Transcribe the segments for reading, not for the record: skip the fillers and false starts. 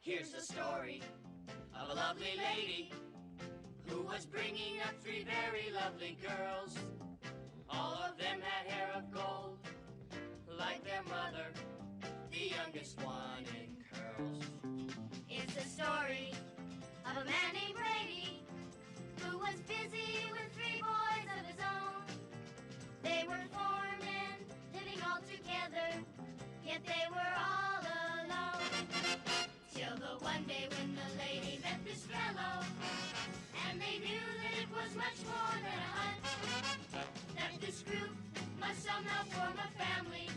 Here's the story of a lovely lady who was bringing up three very lovely girls. All of them had hair of gold, like their mother, the youngest one in curls. It's the story of a man named Brady who was busy with three boys of his own. They were foremen, living all together, yet they were all alone. Till the one day when the lady met this fellow, and they knew that it was much more than a hunch, that this group must somehow form a family.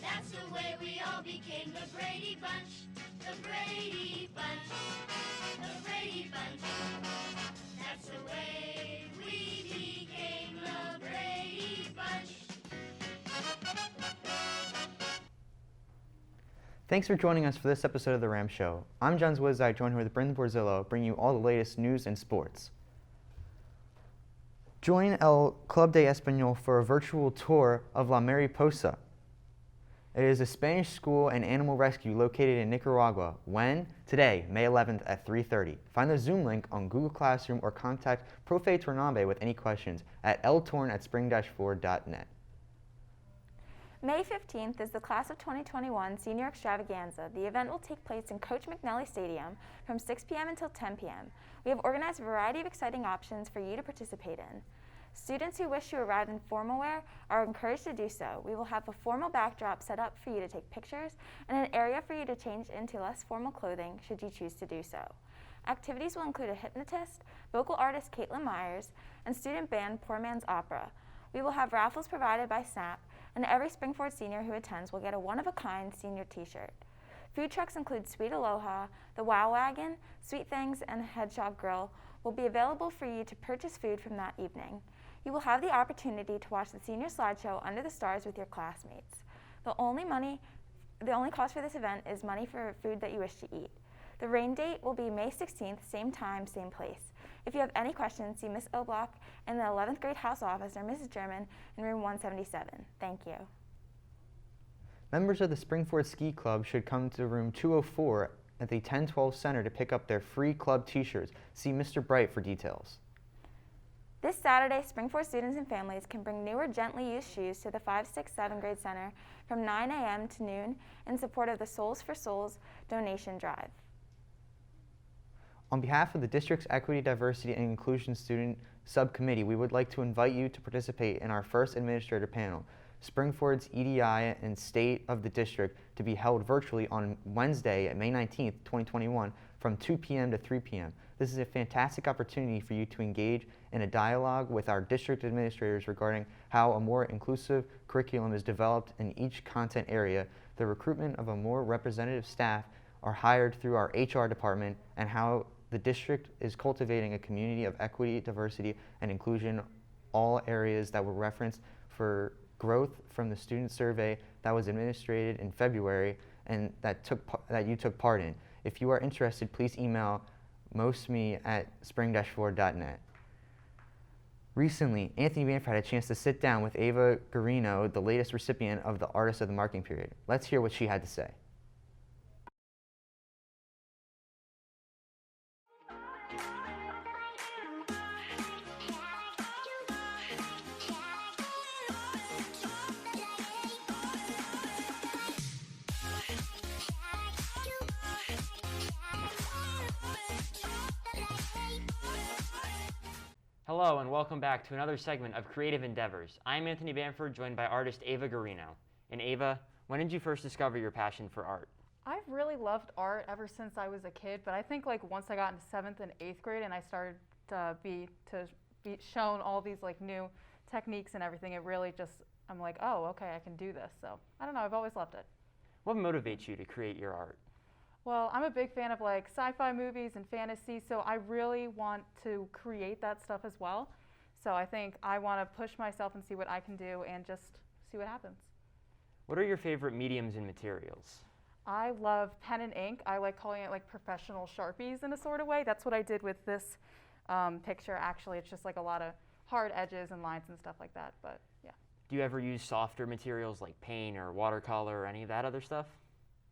That's the way we all became the Brady Bunch, the Brady Bunch, the Brady Bunch. That's the way we became the Brady Bunch. Thanks for joining us for this episode of The RAM Show. I'm John Zwizdike, joined here with Brendan Borzillo, bringing you all the latest news and sports. Join El Club de Español for a virtual tour of La Mariposa. It is a Spanish school and animal rescue located in Nicaragua. When? Today, May 11th at 3:30. Find the Zoom link on Google Classroom or contact Profe Tornabe with any questions at ltorn@spring-4.net. May 15th is the Class of 2021 Senior Extravaganza. The event will take place in Coach McNally Stadium from 6 p.m. until 10 p.m. We have organized a variety of exciting options for you to participate in. Students who wish to arrive in formal wear are encouraged to do so. We will have a formal backdrop set up for you to take pictures and an area for you to change into less formal clothing should you choose to do so. Activities will include a hypnotist, vocal artist Caitlin Myers, and student band Poor Man's Opera. We will have raffles provided by SNAP, and every Springford senior who attends will get a one-of-a-kind senior t-shirt. Food trucks include Sweet Aloha, the Wow Wagon, Sweet Things, and Hedgehog Grill will be available for you to purchase food from that evening. You will have the opportunity to watch the senior slideshow Under the Stars with your classmates. The only cost for this event is money for food that you wish to eat. The rain date will be May 16th, same time, same place. If you have any questions, see Ms. Oblock in the 11th grade house office or Mrs. German in room 177. Thank you. Members of the Springford Ski Club should come to room 204 at the 1012 Center to pick up their free club t-shirts. See Mr. Bright for details. This Saturday, Springford students and families can bring new or gently used shoes to the 5, 6, 7 grade center from 9 a.m. to noon in support of the Souls for Souls donation drive. On behalf of the district's Equity, Diversity, and Inclusion Student Subcommittee, we would like to invite you to participate in our first administrator panel, Springford's EDI and State of the District, to be held virtually on Wednesday, May 19th, 2021, from 2 p.m. to 3 p.m. This is a fantastic opportunity for you to engage in a dialogue with our district administrators regarding how a more inclusive curriculum is developed in each content area, the recruitment of a more representative staff are hired through our HR department, and how the district is cultivating a community of equity, diversity, and inclusion, all areas that were referenced for growth from the student survey that was administered in February and that you took part in. If you are interested, please email mostme@spring-4.net. Recently, Anthony Banford had a chance to sit down with Ava Garino, the latest recipient of the Artist of the Marketing Period. Let's hear what she had to say. Hello and welcome back to another segment of Creative Endeavors. I'm Anthony Bamford, joined by artist Ava Garino. And Ava, when did you first discover your passion for art? I've really loved art ever since I was a kid, but I think like once I got into 7th and 8th grade and I started to be shown all these like new techniques and everything, it really just, I'm like, oh, okay, I can do this. So I don't know, I've always loved it. What motivates you to create your art? Well, I'm a big fan of like sci-fi movies and fantasy, so I really want to create that stuff as well. So I think I want to push myself and see what I can do and just see what happens. What are your favorite mediums and materials? I love pen and ink. I like calling it like professional Sharpies in a sort of way. That's what I did with this picture actually. It's just like a lot of hard edges and lines and stuff like that, but yeah. Do you ever use softer materials like paint or watercolor or any of that other stuff?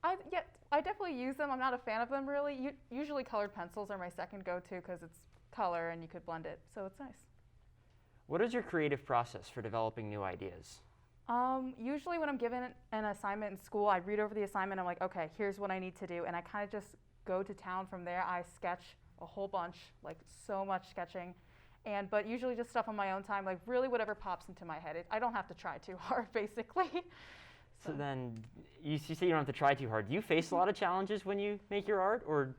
I definitely use them. I'm not a fan of them really. Usually colored pencils are my second go-to because it's color and you could blend it, so it's nice. What is your creative process for developing new ideas? Usually when I'm given an assignment in school, I read over the assignment. I'm like, okay, here's what I need to do, and I kind of just go to town from there. I sketch a whole bunch, like so much sketching, but usually just stuff on my own time, like really whatever pops into my head. I don't have to try too hard, basically. So then, you say you don't have to try too hard. Do you face a lot of challenges when you make your art, or?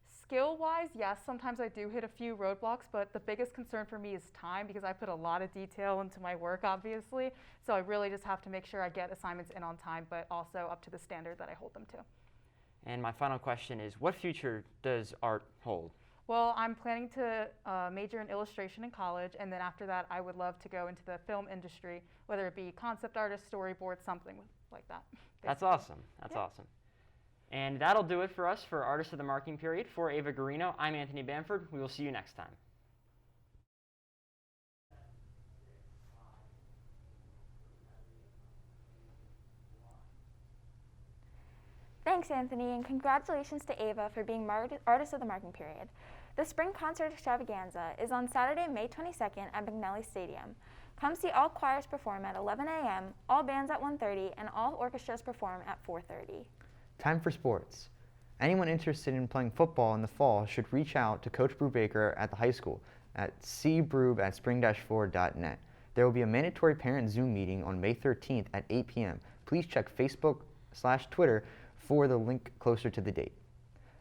Skill-wise, yes, sometimes I do hit a few roadblocks, but the biggest concern for me is time because I put a lot of detail into my work, obviously. So I really just have to make sure I get assignments in on time, but also up to the standard that I hold them to. And my final question is, what future does art hold? Well, I'm planning to major in illustration in college, and then after that, I would love to go into the film industry, whether it be concept artist, storyboard, something like that. That's awesome. That's awesome. And that'll do it for us for Artist of the Marking Period. For Ava Garino, I'm Anthony Bamford. We will see you next time. Thanks, Anthony, and congratulations to Ava for being Artist of the Marking Period. The Spring Concert Extravaganza is on Saturday, May 22nd at McNally Stadium. Come see all choirs perform at 11 a.m., all bands at 1:30, and all orchestras perform at 4:30. Time for sports. Anyone interested in playing football in the fall should reach out to Coach Brubaker at the high school at cbrube@spring-4.net. There will be a mandatory parent Zoom meeting on May 13th at 8 p.m. Please check Facebook/Twitter for the link closer to the date.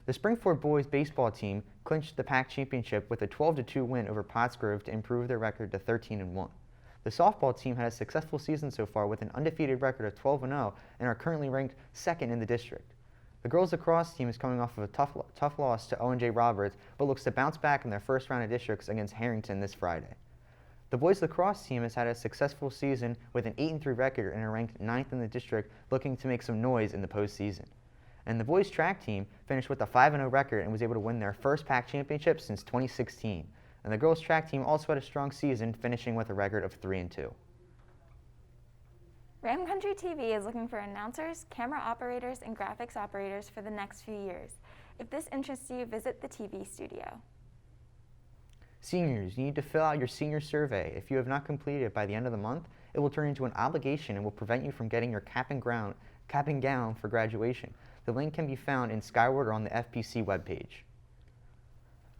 The Spring-4 boys baseball team clinched the PAC championship with a 12-2 win over Pottsgrove to improve their record to 13-1. The softball team had a successful season so far with an undefeated record of 12-0 and are currently ranked second in the district. The girls lacrosse team is coming off of a tough loss to O&J Roberts, but looks to bounce back in their first round of districts against Harrington this Friday. The boys lacrosse team has had a successful season with an 8-3 record and are ranked 9th in the district, looking to make some noise in the postseason. And the boys track team finished with a 5-0 record and was able to win their first PAC championship since 2016. And the girls track team also had a strong season, finishing with a record of 3-2. Ram Country TV is looking for announcers, camera operators, and graphics operators for the next few years. If this interests you, visit the TV studio. Seniors, you need to fill out your senior survey. If you have not completed it by the end of the month, it will turn into an obligation and will prevent you from getting your cap and gown for graduation. The link can be found in Skyward or on the FPC webpage.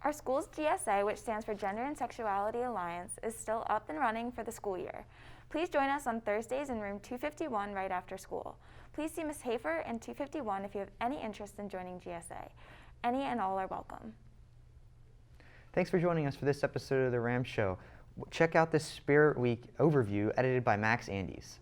Our school's GSA, which stands for Gender and Sexuality Alliance, is still up and running for the school year. Please join us on Thursdays in room 251 right after school. Please see Ms. Hafer in 251 if you have any interest in joining GSA. Any and all are welcome. Thanks for joining us for this episode of The RAM Show. Check out this Spirit Week overview edited by Max Andes.